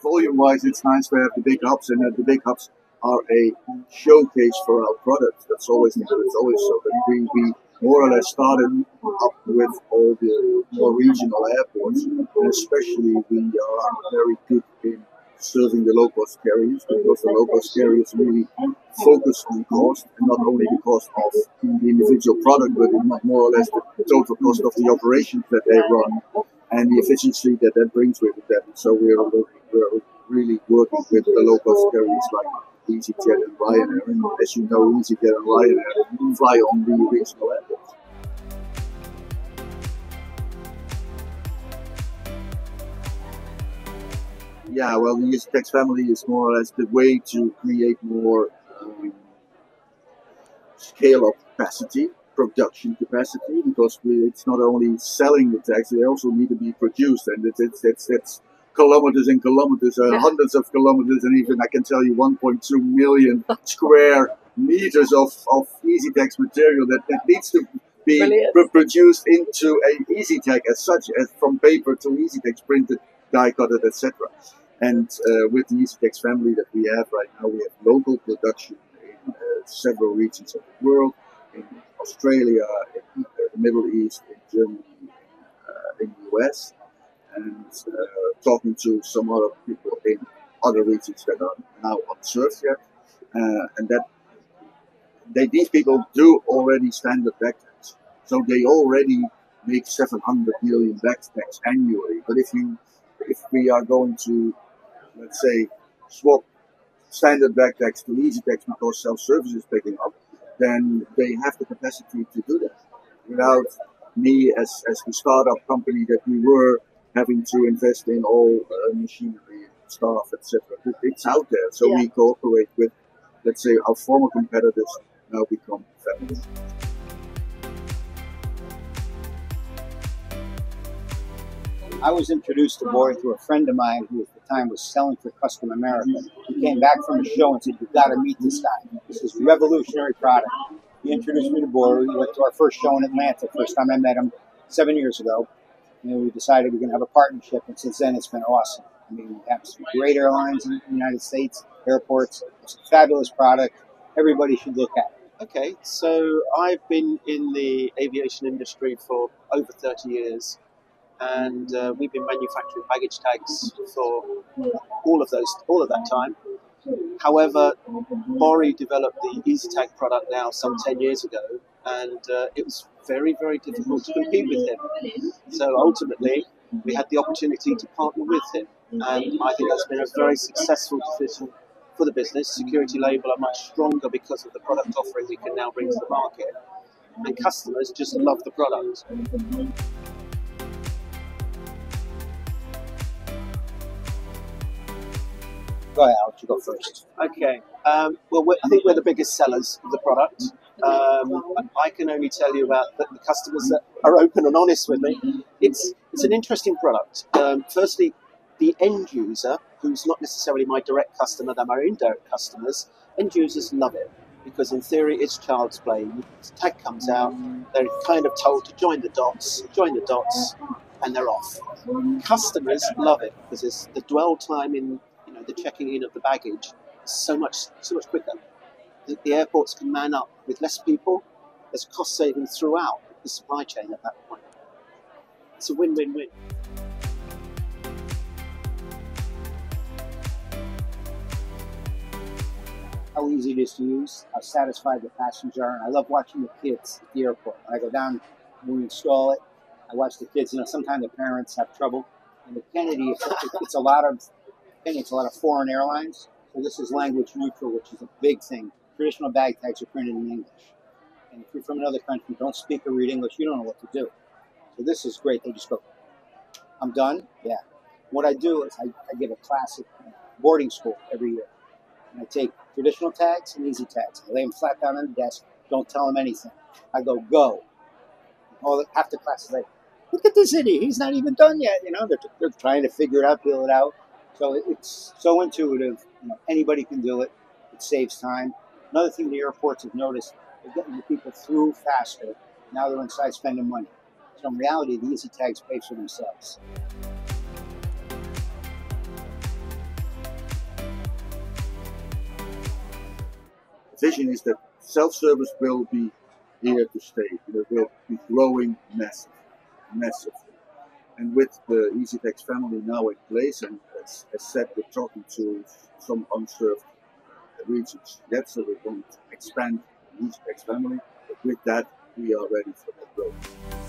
volume-wise, it's nice to have the big hubs, and the big hubs are a showcase for our products. That's always so. That we more or less started up with all the more regional airports, and especially we are very good in serving the low-cost carriers, because the low-cost carriers really focus on cost, and not only the cost of the individual product, but more or less the total cost of the operations that they run and the efficiency that brings with it. So we're really working with the low-cost carriers like EasyJet and Ryanair. And as you know, EasyJet and Ryanair fly on the regional airports. Yeah, well, the EasyTax family is more or less the way to create more scale-up capacity, production capacity, because it's not only selling the tags, they also need to be produced, and that's kilometers and kilometers, hundreds of kilometers, and even I can tell you 1.2 million square meters of EasyTax material that needs to be produced into an EasyTag as such, as from paper to EasyTax printed, die cutted, etc. And with the EasyTax family that we have right now, we have local production in several regions of the world, in Australia, in the Middle East, in Germany, in the US, and talking to some other people in other regions that are now unserved yet, and that these people do already standard backtags, so they already make 700 million backtags annually. But if we are going to, let's say, swap standard backtags to EasyTax because self-service is picking up, then they have the capacity to do that without me as the startup company that we were having to invest in all machinery, staff, etc. It's out there, so we cooperate with, let's say, our former competitors now become family. I was introduced to Bori through a friend of mine who at the time was selling for Custom America. He came back from a show and said, "You've got to meet this guy. This is a revolutionary product." He introduced me to Bori. We went to our first show in Atlanta, first time I met him 7 years ago. And we decided we're going to have a partnership, and since then it's been awesome. I mean, we have some great airlines in the United States, airports. It's a fabulous product. Everybody should look at it. Okay, so I've been in the aviation industry for over 30 years. And we've been manufacturing baggage tags for all of that time. However, Bori developed the EasyTag product now some 10 years ago, and it was very, very difficult to compete with him. So ultimately, we had the opportunity to partner with him, and I think that's been a very successful decision for the business. Security Label are much stronger because of the product offering we can now bring to the market, and customers just love the product. Go ahead, Alex, you go first. Okay. Well, I think we're the biggest sellers of the product. I can only tell you about the customers that are open and honest with me. It's an interesting product. Firstly, the end user, who's not necessarily my direct customer, they're my indirect customers, end users love it because in theory it's child's play. The tag comes out, they're kind of told to join the dots, and they're off. Customers love it because it's the dwell time in the checking in of the baggage is so much quicker. The airports can man up with less people. There's cost savings throughout the supply chain at that point. It's a win-win-win. How easy it is to use, how satisfied the passengers are, and I love watching the kids at the airport. When I go down and we install it, I watch the kids. Sometimes the parents have trouble. And with Kennedy, it's a lot of foreign airlines, so this is language neutral, which is a big thing. Traditional bag tags are printed in English. And if you're from another country, don't speak or read English, you don't know what to do. So this is great. They just go, "I'm done?" Yeah. What I do is I give a class at boarding school every year. And I take traditional tags and easy tags. I lay them flat down on the desk, don't tell them anything. I go. Half the class is like, "Look at this idiot, he's not even done yet." They're trying to figure it out, feel it out. So it's so intuitive. Anybody can do it. It saves time. Another thing the airports have noticed, they're getting the people through faster. Now they're inside spending money. So in reality, the easy tags pay for themselves. vision is that self-service will be here to stay. It will be growing massively. And with the EasyTex family now in place, and as said, we're talking to some unserved regions yet, so we're going to expand the EasyTex family. But with that, we are ready for that growth.